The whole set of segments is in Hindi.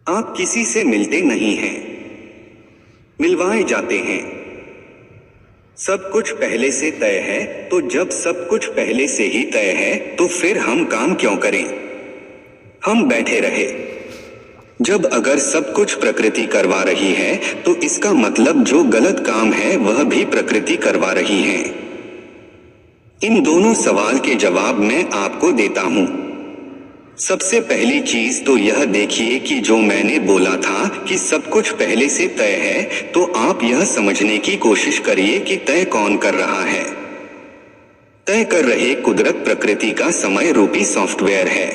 आप किसी से मिलते नहीं हैं, मिलवाए जाते हैं। सब कुछ पहले से तय है, तो जब सब कुछ पहले से ही तय है तो फिर हम काम क्यों करें? हम बैठे रहे। जब अगर सब कुछ प्रकृति करवा रही है तो इसका मतलब जो गलत काम है वह भी प्रकृति करवा रही है। इन दोनों सवाल के जवाब मैं आपको देता हूं। सबसे पहली चीज तो यह देखिए कि जो मैंने बोला था कि सब कुछ पहले से तय है, तो आप यह समझने की कोशिश करिए कि तय कौन कर रहा है। तय कर रहे कुदरत प्रकृति का समय रूपी सॉफ्टवेयर है।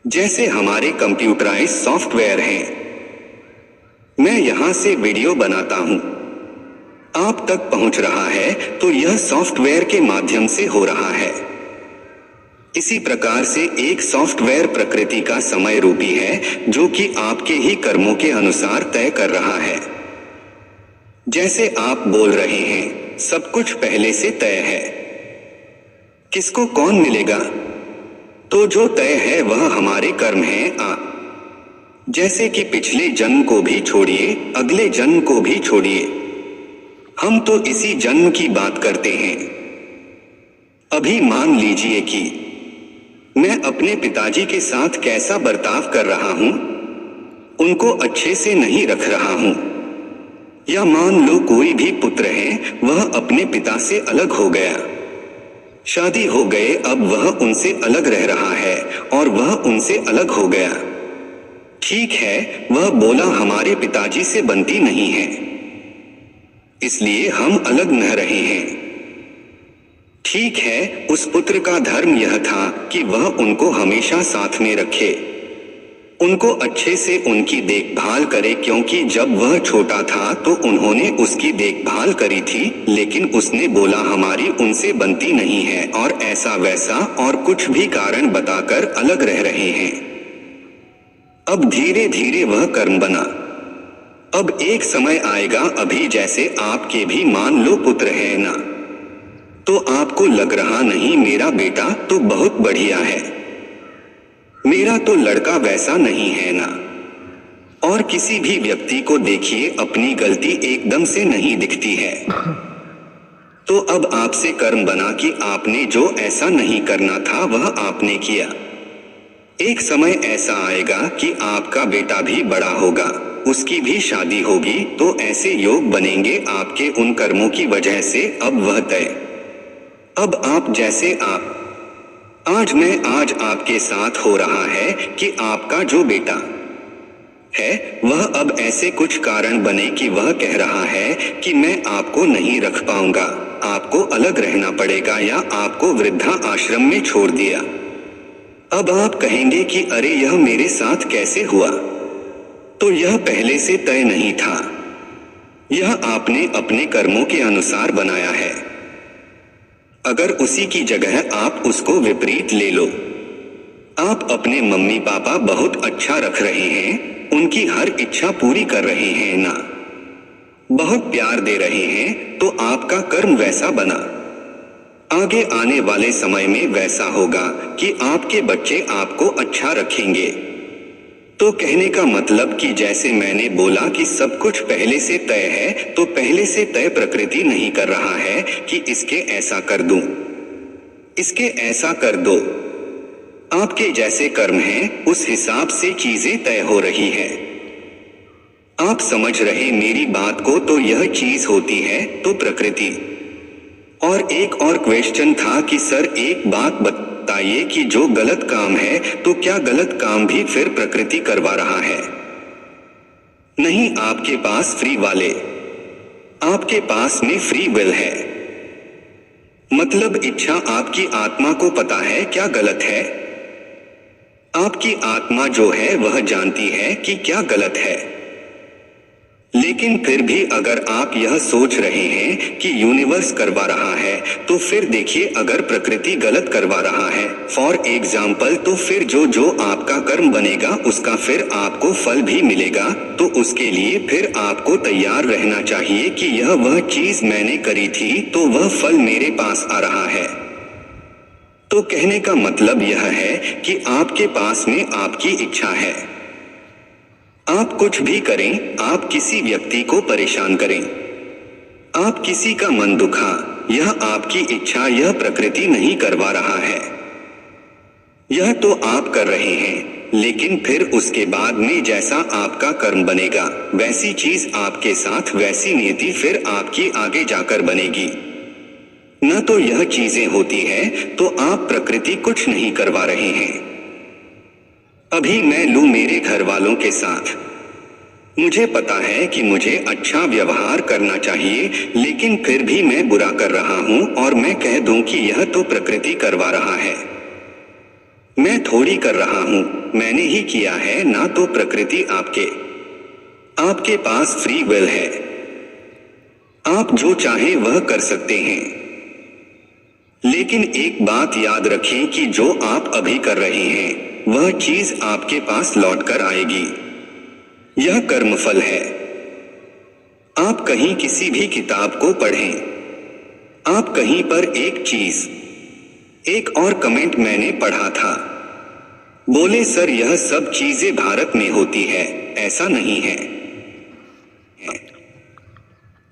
जैसे हमारे कंप्यूटराइज सॉफ्टवेयर हैं। मैं यहां से वीडियो बनाता हूं, आप तक पहुंच रहा है तो यह सॉफ्टवेयर के माध्यम से हो रहा है। इसी प्रकार से एक सॉफ्टवेयर प्रकृति का समय रूपी है जो कि आपके ही कर्मों के अनुसार तय कर रहा है। जैसे आप बोल रहे हैं सब कुछ पहले से तय है, किसको कौन मिलेगा? तो जो तय है वह हमारे कर्म हैं। जैसे कि पिछले जन्म को भी छोड़िए, अगले जन्म को भी छोड़िए, हम तो इसी जन्म की बात करते हैं। अभी मान लीजिए कि मैं अपने पिताजी के साथ कैसा बर्ताव कर रहा हूं, उनको अच्छे से नहीं रख रहा हूं। या मान लो कोई भी पुत्र है, वह अपने पिता से अलग हो गया, शादी हो गए, अब वह उनसे अलग रह रहा है और वह उनसे अलग हो गया। ठीक है, वह बोला हमारे पिताजी से बनती नहीं है, इसलिए हम अलग न रहे हैं। ठीक है, उस पुत्र का धर्म यह था कि वह उनको हमेशा साथ में रखे, उनको अच्छे से उनकी देखभाल करे, क्योंकि जब वह छोटा था तो उन्होंने उसकी देखभाल करी थी, लेकिन उसने बोला हमारी उनसे बनती नहीं है और ऐसा वैसा और कुछ भी कारण बताकर अलग रह रहे हैं। अब धीरे धीरे वह कर्म बना। अब एक समय आएगा, अभी जैसे आपके भी मान लो पुत्र है ना, तो आपको लग रहा नहीं मेरा बेटा तो बहुत बढ़िया है, मेरा तो लड़का वैसा नहीं है ना। और किसी भी व्यक्ति को देखिए अपनी गलती एकदम से नहीं दिखती है। तो अब आपसे कर्म बना कि आपने जो ऐसा नहीं करना था वह आपने किया। एक समय ऐसा आएगा कि आपका बेटा भी बड़ा होगा, उसकी भी शादी होगी, तो ऐसे योग बनेंगे आपके उन कर्मों की वजह से। अब वह तय, अब आप जैसे आप आज आपके साथ हो रहा है कि आपका जो बेटा है वह अब ऐसे कुछ कारण बने कि वह कह रहा है कि मैं आपको नहीं रख पाऊंगा, आपको अलग रहना पड़ेगा, या आपको वृद्धा आश्रम में छोड़ दिया। अब आप कहेंगे कि अरे यह मेरे साथ कैसे हुआ? तो यह पहले से तय नहीं था, यह आपने अपने कर्मों के अनुसार बनाया है। अगर उसी की जगह आप उसको विपरीत ले लो, आप अपने मम्मी पापा बहुत अच्छा रख रहे हैं, उनकी हर इच्छा पूरी कर रहे हैं ना, बहुत प्यार दे रहे हैं, तो आपका कर्म वैसा बना। आगे आने वाले समय में वैसा होगा कि आपके बच्चे आपको अच्छा रखेंगे। तो कहने का मतलब कि जैसे मैंने बोला कि सब कुछ पहले से तय है, तो पहले से तय प्रकृति नहीं कर रहा है कि इसके ऐसा कर दूं, इसके ऐसा कर दो। आपके जैसे कर्म हैं, उस हिसाब से चीजें तय हो रही है। आप समझ रहे मेरी बात को? तो यह चीज होती है तो प्रकृति। और एक और क्वेश्चन था कि सर एक बात बताइए कि जो गलत काम है तो क्या गलत काम भी फिर प्रकृति करवा रहा है? नहीं, आपके पास फ्री वाले, आपके पास में फ्री विल है, मतलब इच्छा आपकी आत्मा को पता है क्या गलत है। आपकी आत्मा जो है वह जानती है कि क्या गलत है। लेकिन फिर भी अगर आप यह सोच रहे हैं कि यूनिवर्स करवा रहा है, तो फिर देखिए अगर प्रकृति गलत करवा रहा है फॉर एग्जाम्पल, तो फिर जो आपका कर्म बनेगा उसका फिर आपको फल भी मिलेगा। तो उसके लिए फिर आपको तैयार रहना चाहिए कि यह वह चीज मैंने करी थी तो वह फल मेरे पास आ रहा है। तो कहने का मतलब यह है कि आपके पास में आपकी इच्छा है। आप कुछ भी करें, आप किसी व्यक्ति को परेशान करें, आप किसी का मन दुखा, यह आपकी इच्छा, यह प्रकृति नहीं करवा रहा है। यह तो आप कर रहे हैं, लेकिन फिर उसके बाद में जैसा आपका कर्म बनेगा वैसी चीज आपके साथ, वैसी नियति फिर आपकी आगे जाकर बनेगी। न तो यह चीजें होती है तो आप प्रकृति कुछ नहीं करवा रहे हैं। अभी मैं लूं मेरे घर वालों के साथ, मुझे पता है कि मुझे अच्छा व्यवहार करना चाहिए, लेकिन फिर भी मैं बुरा कर रहा हूं और मैं कह दूं कि यह तो प्रकृति करवा रहा है। मैं थोड़ी कर रहा हूं, मैंने ही किया है, ना तो प्रकृति। आपके पास फ्री विल है, आप जो चाहे वह कर सकते हैं। लेकिन एक बात याद रखें कि जो आप अभी कर रहे हैं वह चीज आपके पास लौट कर आएगी। यह कर्मफल है। आप कहीं किसी भी किताब को पढ़ें, आप कहीं पर एक चीज, एक और कमेंट मैंने पढ़ा था, बोले सर यह सब चीजें भारत में होती है, ऐसा नहीं है।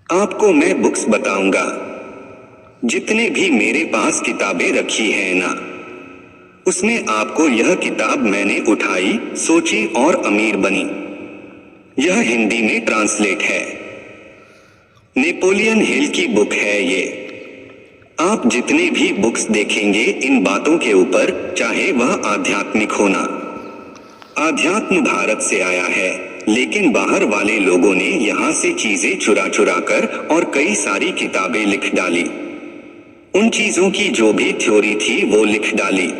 आपको मैं बुक्स बताऊंगा, जितने भी मेरे पास किताबें रखी है ना, उसमें आपको यह किताब मैंने उठाई, सोची और अमीर बनी। यह हिंदी में ट्रांसलेट है, नेपोलियन हिल की बुक है ये। आप जितने भी बुक्स देखेंगे इन बातों के ऊपर, चाहे वह आध्यात्मिक होना, आध्यात्म भारत से आया है, लेकिन बाहर वाले लोगों ने यहाँ से चीजें चुरा चुरा कर और कई सारी किताबें लिख डाली। उन चीजों की जो भी थ्योरी थी वो लिख डाली।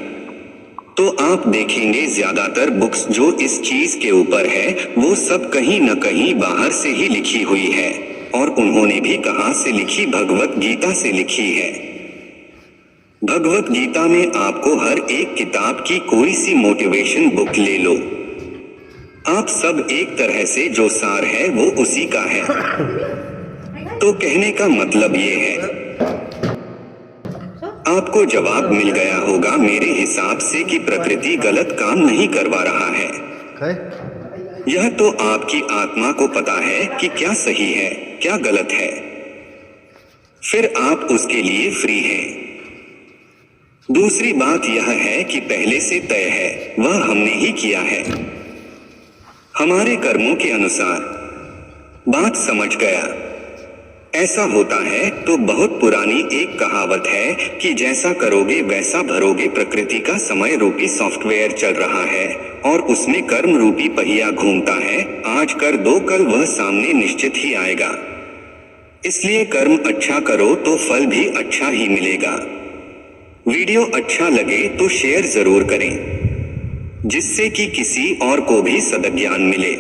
तो आप देखेंगे ज्यादातर बुक्स जो इस चीज के ऊपर है वो सब कहीं न कहीं बाहर से ही लिखी हुई है। और उन्होंने भी कहां से लिखी? भगवत गीता से लिखी है। भगवत गीता में आपको हर एक किताब की कोई सी मोटिवेशन बुक ले लो, आप सब एक तरह से जो सार है वो उसी का है। तो कहने का मतलब ये है, आपको जवाब मिल गया होगा मेरे हिसाब से कि प्रकृति गलत काम नहीं करवा रहा है। यह तो आपकी आत्मा को पता है कि क्या सही है क्या गलत है, फिर आप उसके लिए फ्री हैं। दूसरी बात यह है कि पहले से तय है, वह हमने ही किया है हमारे कर्मों के अनुसार। बात समझ गया? ऐसा होता है तो बहुत पुरानी एक कहावत है कि जैसा करोगे वैसा भरोगे। प्रकृति का समय रूपी सॉफ्टवेयर चल रहा है और उसमें कर्म रूपी पहिया घूमता है। आज कर दो, कल वह सामने निश्चित ही आएगा। इसलिए कर्म अच्छा करो तो फल भी अच्छा ही मिलेगा। वीडियो अच्छा लगे तो शेयर जरूर करें, जिससे कि किसी और को भी सद्ज्ञान मिले।